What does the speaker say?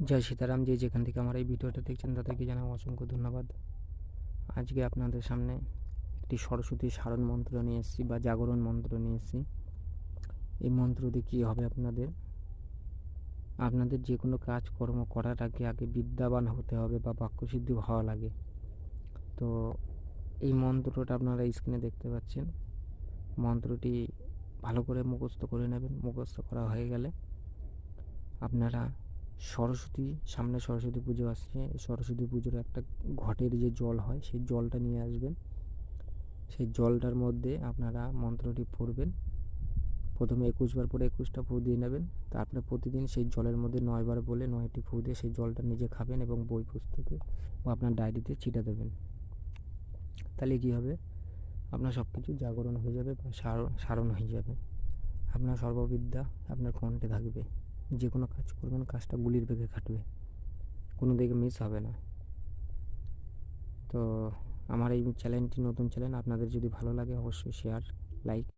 জয় সীতারাম। যে যেখান থেকে আমার এই ভিডিওটা দেখছেন তাদেরকে জানাই অসংখ্য ধন্যবাদ। আজকে আপনাদের সামনে একটি সরস্বতী সারণ মন্ত্র নিয়ে এসেছি বা জাগরণ মন্ত্র নিয়ে এসেছি। এই মন্ত্র দিয়ে কী হবে, আপনাদের যে কোনো কাজকর্ম করার আগে বিদ্যাবান হতে হবে বা বাক্যসিদ্ধি হওয়া লাগে। তো এই মন্ত্রটা আপনারা স্ক্রিনে দেখতে পাচ্ছেন। মন্ত্রটি ভালো করে মুখস্থ করে নেবেন। মুখস্থ করা হয়ে গেলে আপনারা সামনে সরস্বতী পুজো আসছে। সরস্বতী পুজোর একটা ঘটের যে জল হয় সেই জলটা নিয়ে আসবেন। সেই জলটার মধ্যে আপনারা মন্ত্রটি পড়বেন। প্রথমে 21 বার পরে 21টা ফু দিয়ে নেবেন। তারপরে প্রতিদিন সেই জলের মধ্যে 9 বার বলে 9টি ফু দিয়ে সেই জলটা নিজে খাবেন এবং বই পুস্তকে বা আপনার ডায়েরিতে ছিটা দেবেন। তাহলে কী হবে, আপনার সব কিছু জাগরণ হয়ে যাবে বা সারণ হয়ে যাবে। আপনার সর্ববিদ্যা আপনার কণ্ঠে থাকবে। যে কোনো কাজ করবেন, কাজটা গুলির বেগে খাটবে, কোনো দিকে মিস হবে না। তো আমার এই চ্যানেলটি নতুন চ্যানেল, আপনাদের যদি ভালো লাগে অবশ্যই শেয়ার, লাইক